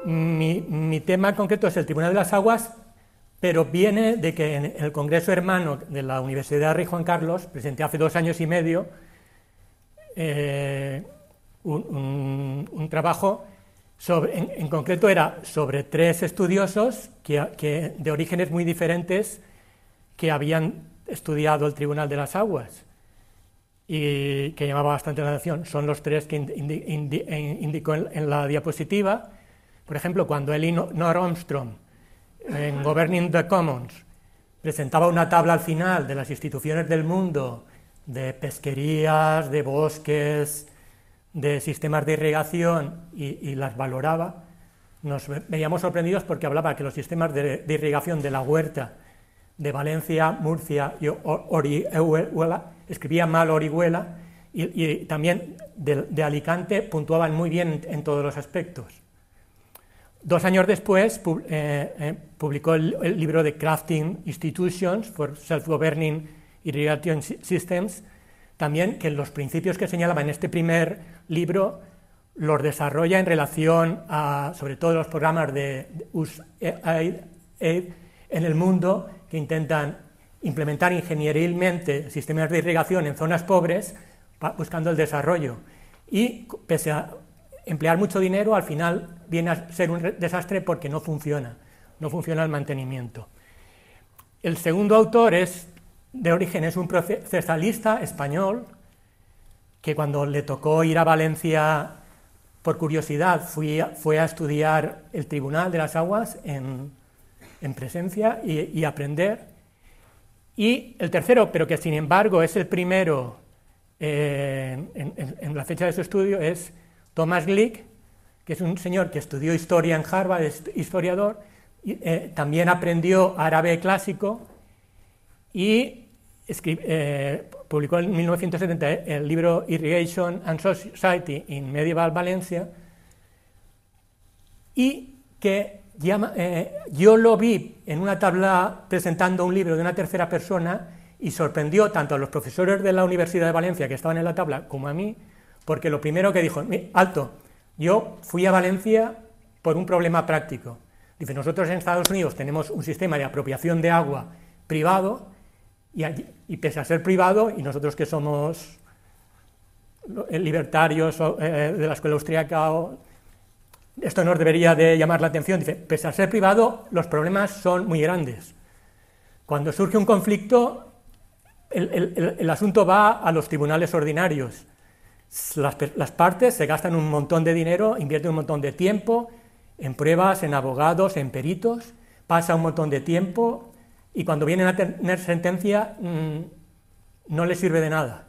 Mi tema en concreto es el Tribunal de las Aguas, pero viene de que en el Congreso Hermano de la Universidad Rey Juan Carlos presenté hace 2 años y medio un trabajo en concreto era sobre 3 estudiosos de orígenes muy diferentes que habían estudiado el Tribunal de las Aguas y que llamaba bastante la atención. Son los 3 que indicó en la diapositiva. Por ejemplo, cuando Elinor Ostrom, en Governing the Commons, presentaba una tabla al final de las instituciones del mundo, de pesquerías, de bosques, de sistemas de irrigación, y las valoraba, nos veíamos sorprendidos porque hablaba que los sistemas de irrigación de la Huerta, de Valencia, Murcia y Orihuela, escribía mal Orihuela, y también de Alicante puntuaban muy bien en todos los aspectos. 2 años después publicó el libro de Crafting Institutions for Self-Governing Irrigation Systems, también que los principios que señalaba en este primer libro los desarrolla en relación a, sobre todo, los programas de USAID en el mundo que intentan implementar ingenierilmente sistemas de irrigación en zonas pobres buscando el desarrollo. Y pese a emplear mucho dinero, al final viene a ser un desastre porque no funciona el mantenimiento. El segundo autor de origen es un procesalista español que cuando le tocó ir a Valencia por curiosidad fue a estudiar el Tribunal de las Aguas en presencia y aprender. Y el tercero, pero que sin embargo es el primero en la fecha de su estudio, es Thomas Glick, que es un señor que estudió historia en Harvard, es historiador, también aprendió árabe clásico y publicó en 1970 el libro Irrigation and Society in Medieval Valencia, y que yo lo vi en una tabla presentando un libro de una tercera persona y sorprendió tanto a los profesores de la Universidad de Valencia que estaban en la tabla como a mí, porque lo primero que dijo, alto, yo fui a Valencia por un problema práctico. Dice, nosotros en Estados Unidos tenemos un sistema de apropiación de agua privado, y pese a ser privado, y nosotros que somos libertarios de la escuela austríaca, esto nos debería de llamar la atención. Dice, pese a ser privado, los problemas son muy grandes. Cuando surge un conflicto, el asunto va a los tribunales ordinarios. Las partes se gastan un montón de dinero, invierten un montón de tiempo en pruebas, en abogados, en peritos, pasa un montón de tiempo y cuando vienen a tener sentencia no les sirve de nada.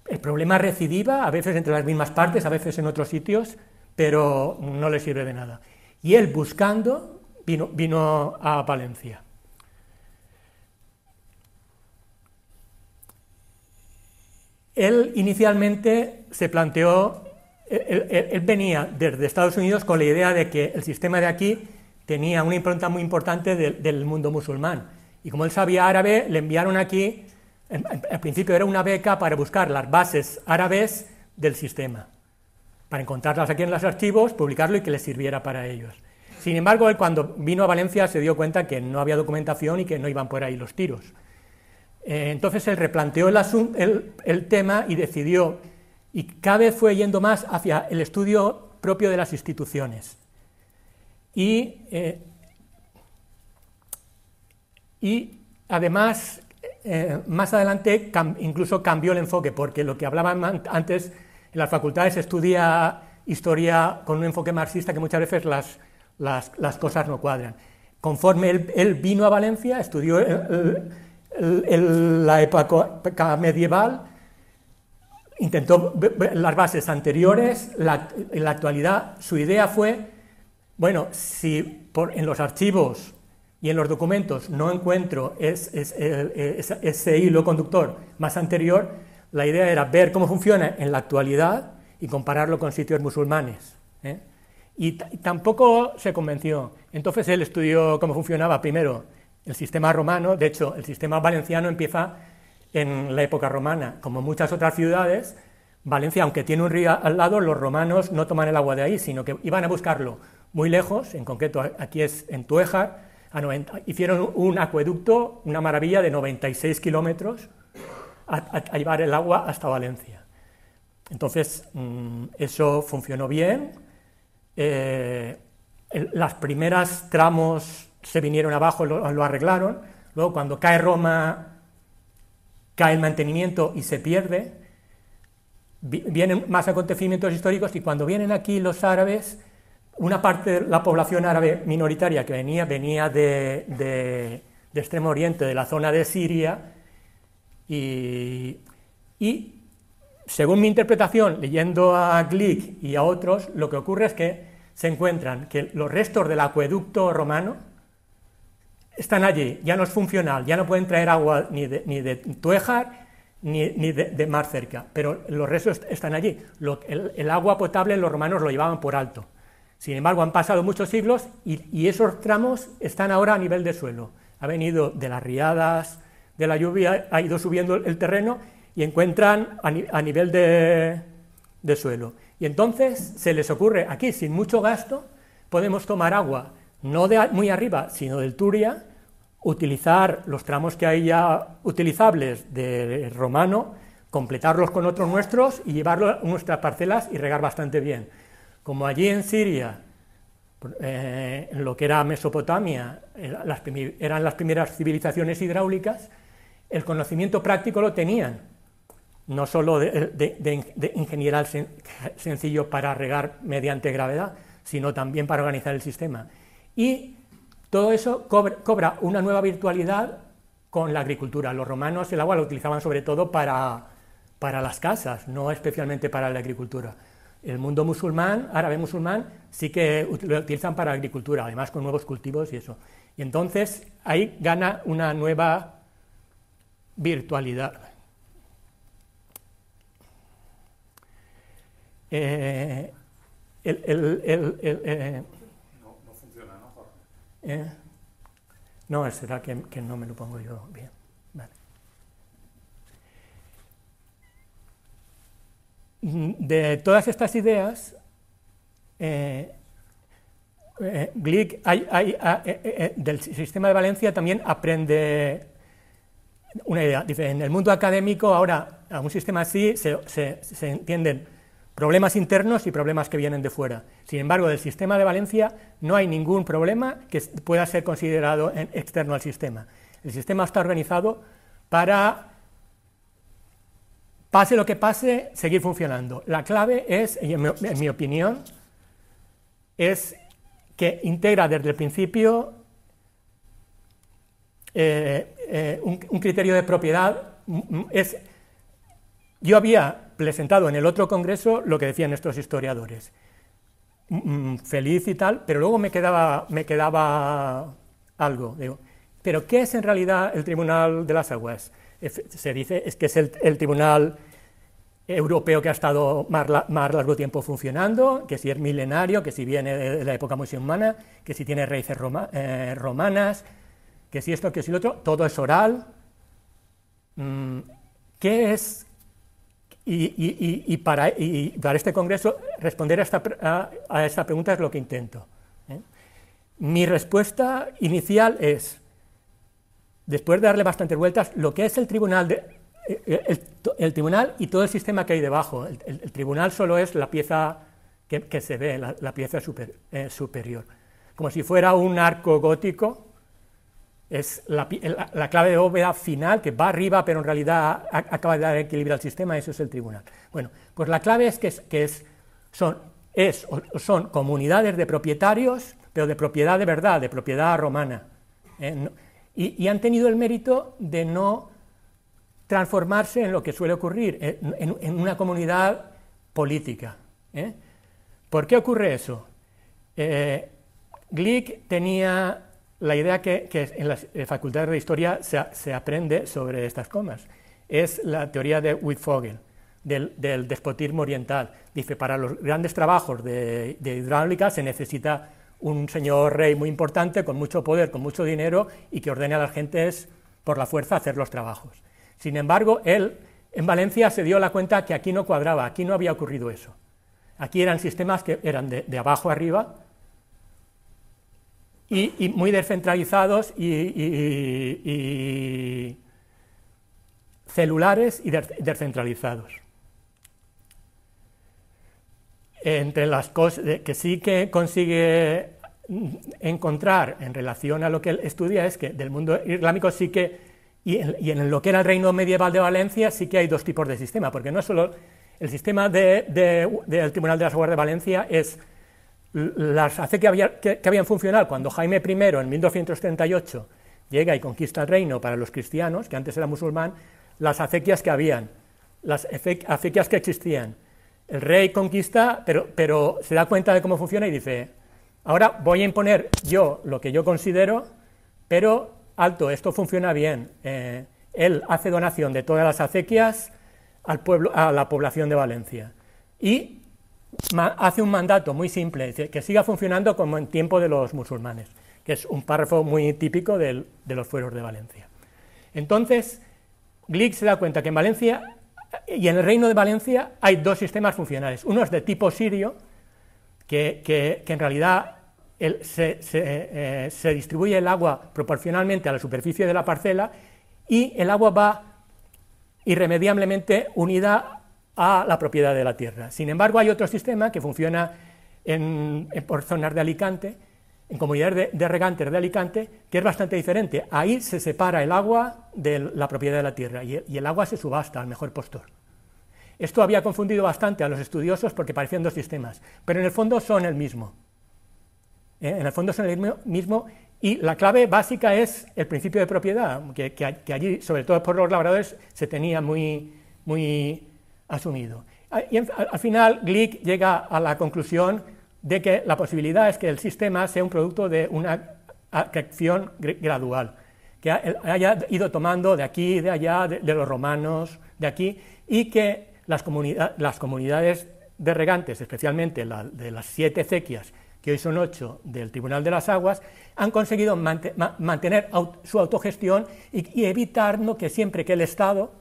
El problema recidiva, a veces entre las mismas partes, a veces en otros sitios, pero no les sirve de nada. Y él buscando vino a Valencia. Él inicialmente se planteó, él venía desde Estados Unidos con la idea de que el sistema de aquí tenía una impronta muy importante del mundo musulmán. Y como él sabía árabe, le enviaron aquí, al principio era una beca para buscar las bases árabes del sistema, para encontrarlas aquí en los archivos, publicarlo y que les sirviera para ellos. Sin embargo, él cuando vino a Valencia se dio cuenta que no había documentación y que no iban por ahí los tiros. Entonces él replanteó el tema y decidió, y cada vez fue yendo más hacia el estudio propio de las instituciones. Y además, más adelante incluso cambió el enfoque, porque lo que hablaban antes, en las facultades se estudia historia con un enfoque marxista que muchas veces las cosas no cuadran. Conforme él vino a Valencia, estudió la época medieval, intentó ver las bases anteriores, en la actualidad. Su idea fue, bueno, si en los archivos y en los documentos no encuentro ese hilo conductor más anterior, la idea era ver cómo funciona en la actualidad y compararlo con sitios musulmanes. Y tampoco se convenció. Entonces él estudió cómo funcionaba primero el sistema romano. De hecho, el sistema valenciano empieza en la época romana. Como muchas otras ciudades, Valencia, aunque tiene un río al lado, los romanos no toman el agua de ahí, sino que iban a buscarlo muy lejos, en concreto aquí es en Tuéjar, hicieron un acueducto, una maravilla de 96 kilómetros a llevar el agua hasta Valencia. Entonces, eso funcionó bien, las primeras tramos se vinieron abajo, lo arreglaron, luego cuando cae Roma, cae el mantenimiento y se pierde, vienen más acontecimientos históricos y cuando vienen aquí los árabes, una parte de la población árabe minoritaria que venía de Extremo Oriente, de la zona de Siria, y según mi interpretación, leyendo a Glick y a otros, lo que ocurre es que se encuentran que los restos del acueducto romano están allí, ya no es funcional, ya no pueden traer agua ni de Tuéjar ni de más cerca, pero los restos están allí. El agua potable los romanos lo llevaban por alto. Sin embargo, han pasado muchos siglos y esos tramos están ahora a nivel de suelo. Ha venido de las riadas, de la lluvia, ha ido subiendo el terreno y encuentran a nivel de suelo. Y entonces se les ocurre, aquí sin mucho gasto, podemos tomar agua, no de muy arriba, sino del Turia, utilizar los tramos que hay ya utilizables de romano, completarlos con otros nuestros y llevarlo a nuestras parcelas y regar bastante bien. Como allí en Siria, en lo que era Mesopotamia, eran las primeras civilizaciones hidráulicas, el conocimiento práctico lo tenían, no solo de ingeniería sencillo para regar mediante gravedad, sino también para organizar el sistema. Y todo eso cobra una nueva virtualidad con la agricultura. Los romanos el agua lo utilizaban sobre todo para las casas, no especialmente para la agricultura. El mundo musulmán, árabe musulmán, sí que lo utilizan para agricultura, además con nuevos cultivos y eso. Y entonces ahí gana una nueva virtualidad. No funciona, ¿no, Jorge? No, será que no me lo pongo yo bien. Vale. De todas estas ideas, Glick del sistema de Valencia también aprende una idea. Dice, en el mundo académico ahora a un sistema así se entienden problemas internos y problemas que vienen de fuera. Sin embargo, del sistema de Valencia no hay ningún problema que pueda ser considerado externo al sistema. El sistema está organizado para, pase lo que pase, seguir funcionando. La clave es, en mi opinión, es que integra desde el principio un criterio de propiedad. Yo había presentado en el otro congreso lo que decían estos historiadores, feliz y tal, pero luego me quedaba algo. Digo, ¿pero qué es en realidad el Tribunal de las Aguas? Se dice que es el tribunal europeo que ha estado más largo tiempo funcionando, que si es milenario, que si viene de la época musulmana, que si tiene raíces romanas, que si esto, que si lo otro, todo es oral. ¿Qué es? Y para este congreso responder a esta pregunta es lo que intento. Mi respuesta inicial es, después de darle bastantes vueltas, lo que es el tribunal, el tribunal y todo el sistema que hay debajo. El tribunal solo es la pieza que se ve, la pieza superior. Como si fuera un arco gótico, es la clave de bóveda final que va arriba, pero en realidad acaba de dar equilibrio al sistema. Eso es el tribunal. Bueno, pues la clave es que son comunidades de propietarios, pero de propiedad de verdad, de propiedad romana. Y han tenido el mérito de no transformarse en lo que suele ocurrir, en una comunidad política. ¿Por qué ocurre eso? Glick tenía la idea que en las facultades de historia se aprende sobre estas cosas. Es la teoría de Wittfogel, del despotismo oriental. Dice, para los grandes trabajos de hidráulica se necesita un señor rey muy importante, con mucho poder, con mucho dinero, y que ordene a las gentes por la fuerza a hacer los trabajos. Sin embargo, él en Valencia se dio la cuenta que aquí no cuadraba, aquí no había ocurrido eso. Aquí eran sistemas que eran de abajo arriba, y muy descentralizados y celulares y descentralizados. Entre las cosas que sí que consigue encontrar en relación a lo que él estudia es que del mundo islámico sí que, y en lo que era el reino medieval de Valencia, sí que hay dos tipos de sistema, porque no solo el sistema del Tribunal de las Aguas de Valencia es las acequias que habían funcionado cuando Jaime I en 1238 llega y conquista el reino para los cristianos, que antes era musulmán, las acequias que habían, las acequias que existían. El rey conquista, pero se da cuenta de cómo funciona y dice, ahora voy a imponer yo lo que yo considero, pero alto, esto funciona bien. Él hace donación de todas las acequias al pueblo, a la población de Valencia. Y hace un mandato muy simple, que siga funcionando como en tiempo de los musulmanes, que es un párrafo muy típico de los fueros de Valencia. Entonces, Glich se da cuenta que en Valencia y en el reino de Valencia hay dos sistemas funcionales. Uno es de tipo sirio, que en realidad se distribuye el agua proporcionalmente a la superficie de la parcela y el agua va irremediablemente unida a la propiedad de la tierra. Sin embargo, hay otro sistema que funciona por zonas de Alicante, en comunidades de regantes de Alicante, que es bastante diferente. Ahí se separa el agua de la propiedad de la tierra y el agua se subasta al mejor postor. Esto había confundido bastante a los estudiosos porque parecían dos sistemas, pero en el fondo son el mismo. En el fondo son el mismo y la clave básica es el principio de propiedad, que allí, sobre todo por los labradores, se tenía muy asumido. Y al final, Glich llega a la conclusión de que la posibilidad es que el sistema sea un producto de una acreción gradual, que haya ido tomando de aquí, de allá, de los romanos, de aquí, y que las comunidades de regantes, especialmente de las 7 acequias, que hoy son 8 del Tribunal de las Aguas, han conseguido mantener su autogestión y evitar que siempre que el Estado,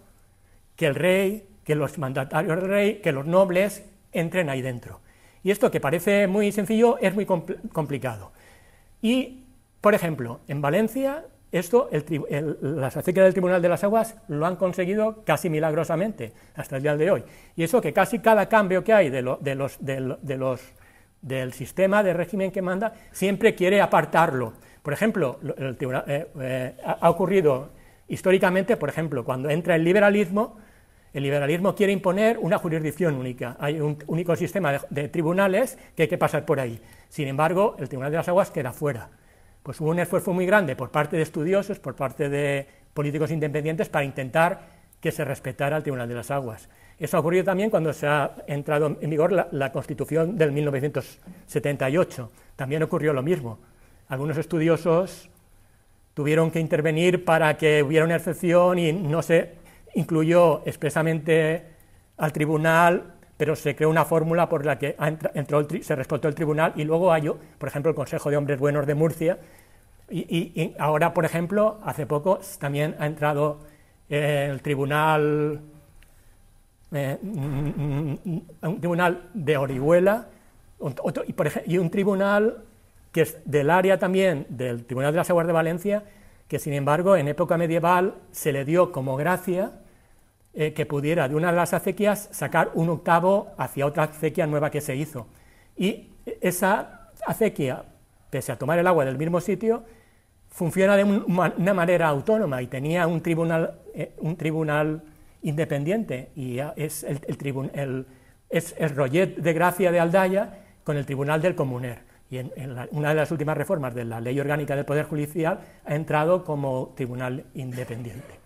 que el rey, que los mandatarios del rey, que los nobles entren ahí dentro. Y esto, que parece muy sencillo, es muy complicado. Y, por ejemplo, en Valencia, las acequias del Tribunal de las Aguas lo han conseguido casi milagrosamente hasta el día de hoy. Y eso, que casi cada cambio que hay del sistema de régimen que manda, siempre quiere apartarlo. Por ejemplo, ha ocurrido históricamente, por ejemplo, cuando entra el liberalismo quiere imponer una jurisdicción única. Hay un único sistema de tribunales que hay que pasar por ahí. Sin embargo, el Tribunal de las Aguas queda fuera. Pues hubo un esfuerzo muy grande por parte de estudiosos, por parte de políticos independientes, para intentar que se respetara el Tribunal de las Aguas. Eso ha ocurrido también cuando se ha entrado en vigor la Constitución del 1978. También ocurrió lo mismo. Algunos estudiosos tuvieron que intervenir para que hubiera una excepción y no se incluyó expresamente al tribunal, pero se creó una fórmula por la que se respetó el tribunal, y luego hay, por ejemplo, el Consejo de Hombres Buenos de Murcia, y ahora, por ejemplo, hace poco también ha entrado el tribunal, un tribunal de Orihuela, y un tribunal que es del área también del Tribunal de las Aguas de Valencia, que sin embargo en época medieval se le dio como gracia que pudiera de una de las acequias sacar un octavo hacia otra acequia nueva que se hizo. Y esa acequia, pese a tomar el agua del mismo sitio, funciona de una manera autónoma y tenía un tribunal independiente, y es el Rollet de Gracia de Aldaya con el Tribunal del Comuner. Y una de las últimas reformas de la Ley Orgánica del Poder Judicial ha entrado como tribunal independiente.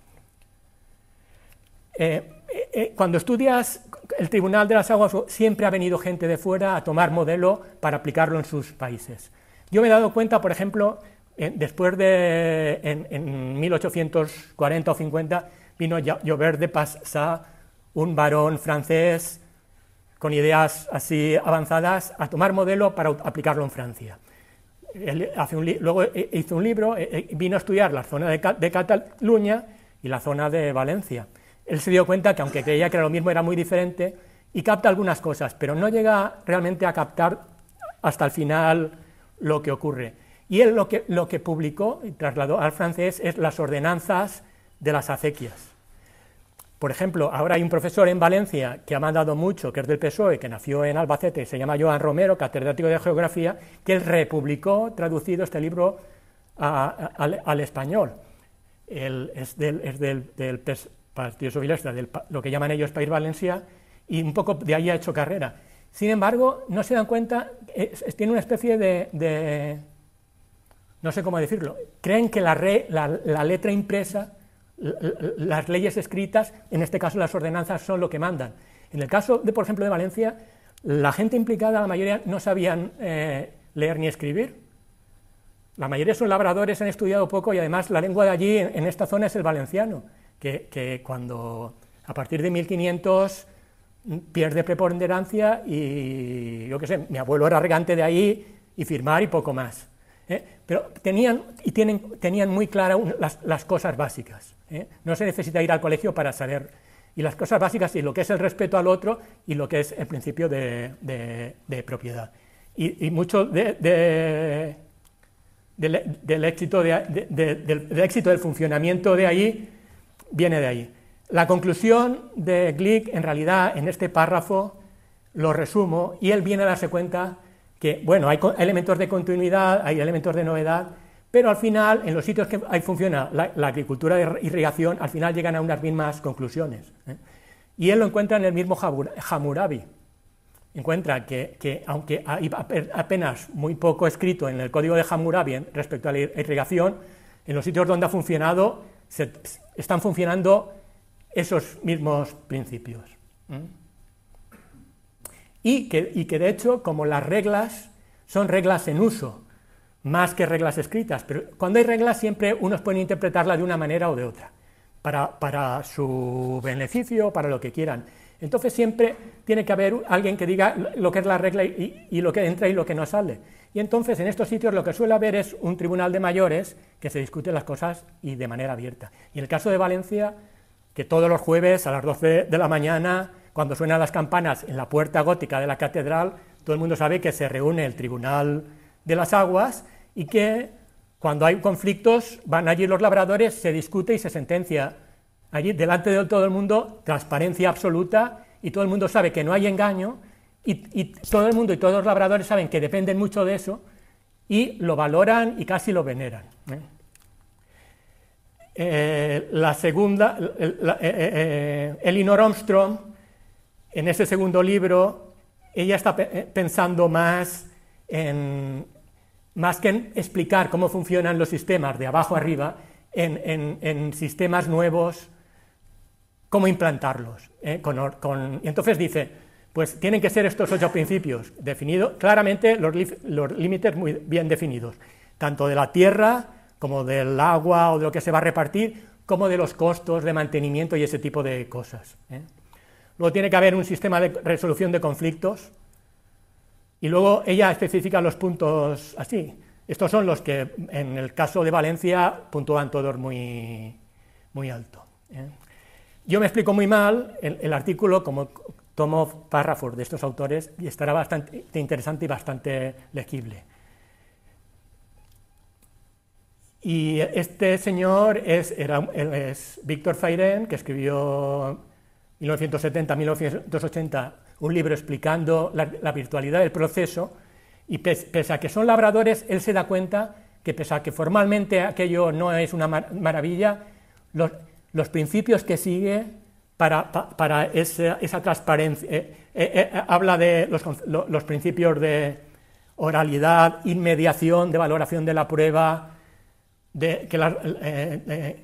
Cuando estudias el Tribunal de las Aguas, siempre ha venido gente de fuera a tomar modelo para aplicarlo en sus países. Yo me he dado cuenta, por ejemplo, después en 1840 o 50, vino Jobert de Passat, un varón francés con ideas así avanzadas, a tomar modelo para aplicarlo en Francia. Él luego hizo un libro, vino a estudiar la zona de Cataluña y la zona de Valencia. Él se dio cuenta que, aunque creía que era lo mismo, era muy diferente, y capta algunas cosas, pero no llega realmente a captar hasta el final lo que ocurre. Y él lo que publicó y trasladó al francés es las ordenanzas de las acequias. Por ejemplo, ahora hay un profesor en Valencia que ha mandado mucho, que es del PSOE, que nació en Albacete, se llama Joan Romero, catedrático de Geografía, que él republicó, traducido este libro al español. Es del Partido Socialista, lo que llaman ellos País Valencià, y un poco de ahí ha hecho carrera. Sin embargo, no se dan cuenta, tiene una especie de no sé cómo decirlo, creen que la letra impresa, las leyes escritas, en este caso las ordenanzas, son lo que mandan. En el caso, por ejemplo, de Valencia, la gente implicada, la mayoría no sabían leer ni escribir. La mayoría son labradores, han estudiado poco y además la lengua de allí, en esta zona, es el valenciano, que cuando, a partir de 1500, pierde preponderancia y, yo qué sé, mi abuelo era regante de ahí y firmar y poco más. Pero tenían muy claras las cosas básicas. No se necesita ir al colegio para saber. Y las cosas básicas, y lo que es el respeto al otro y lo que es el principio de propiedad. Y mucho del éxito del funcionamiento de ahí viene de ahí. La conclusión de Gluck, en realidad, en este párrafo, lo resumo, y él viene a darse cuenta que, bueno, hay elementos de continuidad, hay elementos de novedad, pero al final, en los sitios que ahí funciona la agricultura de irrigación, al final llegan a unas mismas conclusiones. Y él lo encuentra en el mismo Hammurabi. Encuentra que aunque hay apenas muy poco escrito en el código de Hammurabi respecto a la irrigación, en los sitios donde ha funcionado, están funcionando esos mismos principios. Y que de hecho, como las reglas son reglas en uso, más que reglas escritas, pero cuando hay reglas siempre unos pueden interpretarla de una manera o de otra, para su beneficio, para lo que quieran. Entonces siempre tiene que haber alguien que diga lo que es la regla y lo que entra y lo que no sale. Y entonces en estos sitios lo que suele haber es un tribunal de mayores que se discute las cosas y de manera abierta. Y en el caso de Valencia, que todos los jueves a las 12 de la mañana, cuando suenan las campanas en la puerta gótica de la catedral, todo el mundo sabe que se reúne el Tribunal de las Aguas y que cuando hay conflictos van allí los labradores, se discute y se sentencia. Allí, delante de todo el mundo, transparencia absoluta, y todo el mundo sabe que no hay engaño, y todo el mundo y todos los labradores saben que dependen mucho de eso, y lo valoran y casi lo veneran. La segunda, Elinor Ostrom, en ese segundo libro, ella está pensando más que en explicar cómo funcionan los sistemas de abajo arriba, en sistemas nuevos, cómo implantarlos. Y entonces dice, pues tienen que ser estos 8 principios, definidos claramente, los límites muy bien definidos, tanto de la tierra, como del agua o de lo que se va a repartir, como de los costos de mantenimiento y ese tipo de cosas. Luego tiene que haber un sistema de resolución de conflictos, y luego ella especifica los puntos así. Estos son los que, en el caso de Valencia, puntúan todos muy, muy alto. Yo me explico muy mal el artículo, como tomo párrafos de estos autores, y estará bastante interesante y bastante legible. Y este señor es Víctor Fayren, que escribió en 1970-1980 un libro explicando la virtualidad del proceso, y pese a que son labradores, él se da cuenta que pese a que formalmente aquello no es una maravilla, los principios que sigue para esa transparencia, habla de los principios de oralidad, inmediación, de valoración de la prueba, el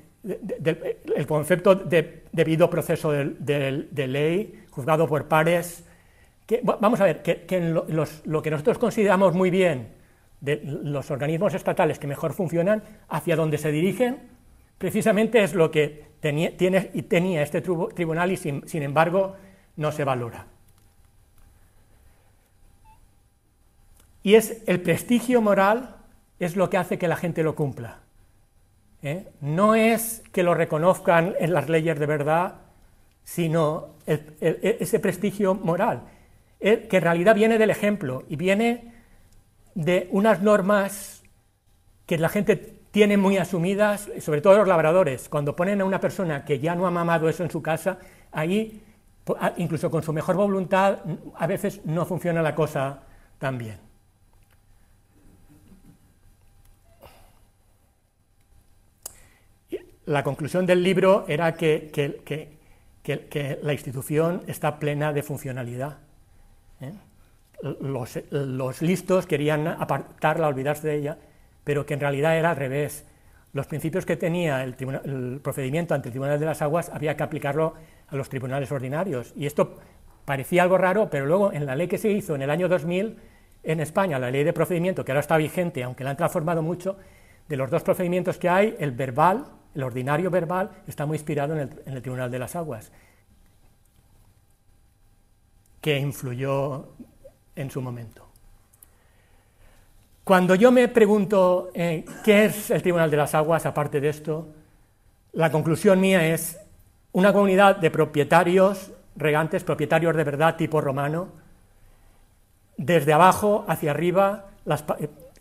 concepto de debido proceso de ley, juzgado por pares. Vamos a ver, que lo que nosotros consideramos muy bien de los organismos estatales que mejor funcionan, hacia donde se dirigen, precisamente es lo que tenía este tribunal y sin embargo no se valora. Y es el prestigio moral es lo que hace que la gente lo cumpla. No es que lo reconozcan en las leyes de verdad, sino ese prestigio moral, que en realidad viene del ejemplo y viene de unas normas que la gente tiene muy asumidas, sobre todo los labradores. Cuando ponen a una persona que ya no ha mamado eso en su casa, ahí, incluso con su mejor voluntad, a veces no funciona la cosa tan bien. La conclusión del libro era que la institución está plena de funcionalidad. Los listos querían apartarla, olvidarse de ella, pero que en realidad era al revés. Los principios que tenía el procedimiento ante el Tribunal de las Aguas había que aplicarlo a los tribunales ordinarios. Y esto parecía algo raro, pero luego en la ley que se hizo en el año 2000 en España, la ley de procedimiento, que ahora está vigente, aunque la han transformado mucho, de los dos procedimientos que hay, el verbal, el ordinario verbal, está muy inspirado en el Tribunal de las Aguas, que influyó en su momento. Cuando yo me pregunto qué es el Tribunal de las Aguas, aparte de esto, la conclusión mía es una comunidad de propietarios, regantes, propietarios de verdad tipo romano, desde abajo hacia arriba,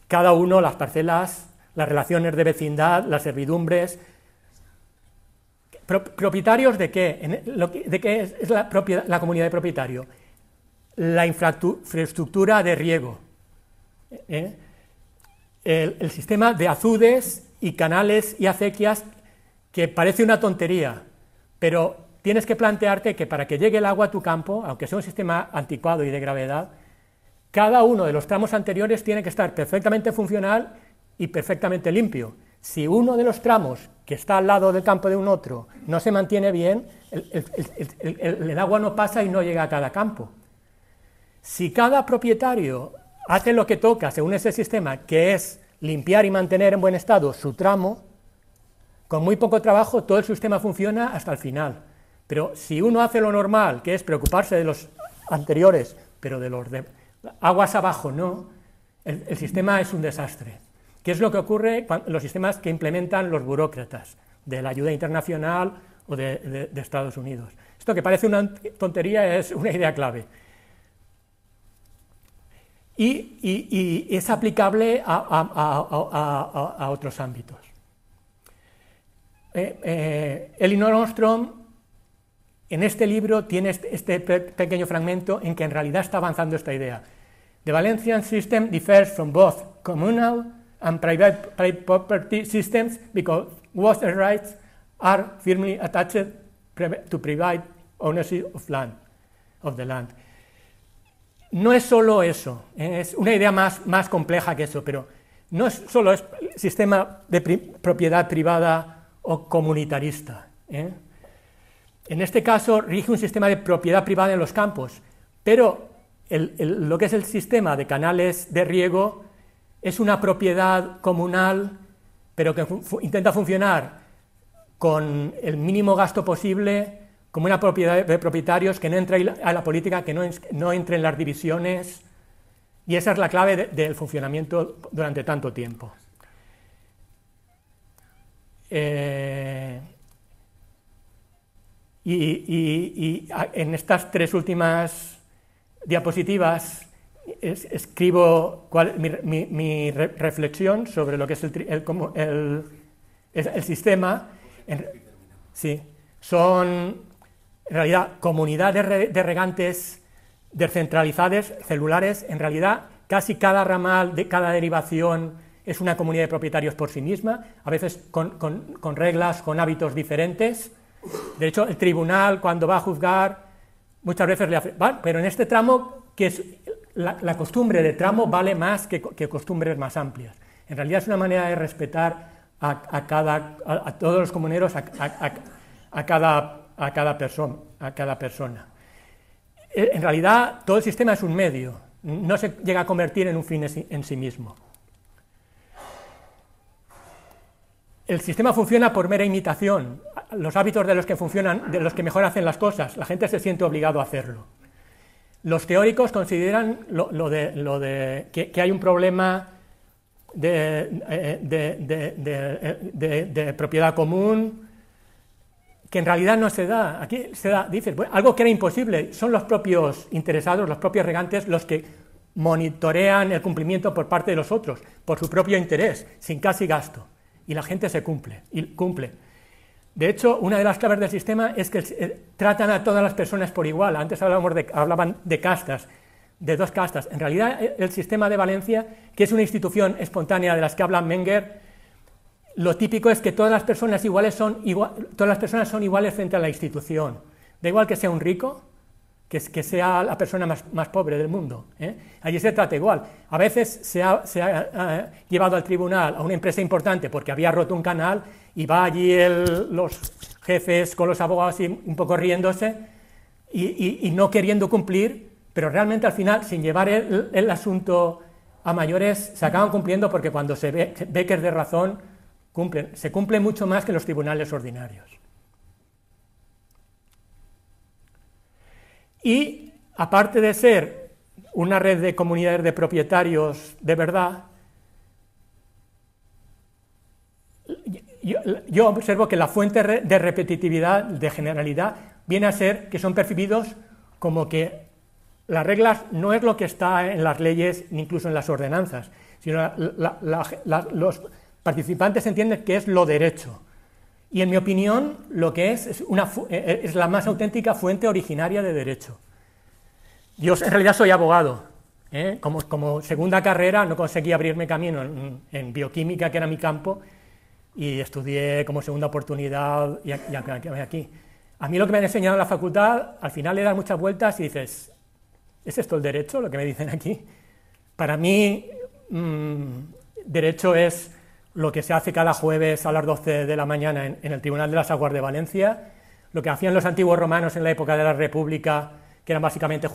cada uno, las parcelas, las relaciones de vecindad, las servidumbres. ¿Propietarios de qué? ¿De qué es la comunidad de propietario? La infraestructura de riego, el sistema de azudes y canales y acequias, que parece una tontería, pero tienes que plantearte que para que llegue el agua a tu campo, aunque sea un sistema anticuado y de gravedad, cada uno de los tramos anteriores tiene que estar perfectamente funcional y perfectamente limpio. Si uno de los tramos que está al lado del campo de un otro no se mantiene bien, el agua no pasa y no llega a cada campo. Si cada propietario hace lo que toca según ese sistema, que es limpiar y mantener en buen estado su tramo, con muy poco trabajo todo el sistema funciona hasta el final. Pero si uno hace lo normal, que es preocuparse de los anteriores, pero de los de aguas abajo no, el sistema es un desastre. ¿Qué es lo que ocurre en los sistemas que implementan los burócratas de la ayuda internacional o de Estados Unidos? Esto que parece una tontería es una idea clave. Y es aplicable a otros ámbitos. Elinor Ostrom, en este libro, tiene este pequeño fragmento en que en realidad está avanzando esta idea. The Valencian system differs from both communal and private property systems because water rights are firmly attached to private ownership of the land. No es solo eso, es una idea más compleja que eso, pero no es solo el sistema de propiedad privada o comunitarista. En este caso rige un sistema de propiedad privada en los campos, pero lo que es el sistema de canales de riego es una propiedad comunal, pero que intenta funcionar con el mínimo gasto posible, como una propiedad de propietarios, que no entre a la política, que no entre en las divisiones, y esa es la clave del funcionamiento durante tanto tiempo. Y en estas tres últimas diapositivas escribo mi reflexión sobre lo que es el sistema. Sí, son en realidad comunidades de regantes descentralizadas, celulares. En realidad casi cada ramal de cada derivación es una comunidad de propietarios por sí misma, a veces con reglas, con hábitos diferentes. De hecho, el tribunal, cuando va a juzgar, muchas veces le hace, ¿vale? Pero en este tramo, que es la costumbre de tramo vale más que costumbres más amplias. En realidad es una manera de respetar a todos los comuneros, a cada persona. En realidad, todo el sistema es un medio, no se llega a convertir en un fin en sí mismo. El sistema funciona por mera imitación. Los hábitos de los que funcionan, de los que mejor hacen las cosas, la gente se siente obligado a hacerlo. Los teóricos consideran que hay un problema de propiedad común, que en realidad no se da. Aquí se da, dices, bueno, algo que era imposible, son los propios interesados, los propios regantes, los que monitorean el cumplimiento por parte de los otros, por su propio interés, sin casi gasto, y la gente se cumple. De hecho, una de las claves del sistema es que tratan a todas las personas por igual. Antes hablaban de castas, de dos castas. En realidad, el sistema de Valencia, que es una institución espontánea de las que habla Menger, lo típico es que todas las personas son iguales frente a la institución. Da igual que sea un rico, que sea la persona más pobre del mundo, ¿eh? Allí se trata igual. A veces se ha llevado al tribunal a una empresa importante porque había roto un canal y va allí los jefes con los abogados y un poco riéndose y no queriendo cumplir, pero realmente al final, sin llevar el asunto a mayores, se acaban cumpliendo porque cuando se ve que es de razón, se cumple mucho más que los tribunales ordinarios. Y, aparte de ser una red de comunidades de propietarios de verdad, yo observo que la fuente de repetitividad, de generalidad, viene a ser que son percibidos como que las reglas no es lo que está en las leyes, ni incluso en las ordenanzas, sino los participantes entienden que es lo derecho. Y en mi opinión, lo que es la más auténtica fuente originaria de derecho. Yo en realidad soy abogado, ¿eh? Como segunda carrera no conseguí abrirme camino en bioquímica, que era mi campo, y estudié como segunda oportunidad y aquí. A mí lo que me han enseñado en la facultad, al final le das muchas vueltas y dices, ¿es esto el derecho, lo que me dicen aquí? Para mí, derecho es lo que se hace cada jueves a las 12 de la mañana en el Tribunal de las Aguas de Valencia, lo que hacían los antiguos romanos en la época de la República, que eran básicamente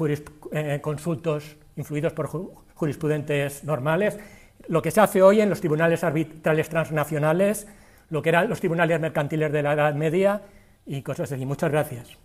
consultos influidos por jurisprudentes normales, lo que se hace hoy en los tribunales arbitrales transnacionales, lo que eran los tribunales mercantiles de la Edad Media y cosas así. Muchas gracias.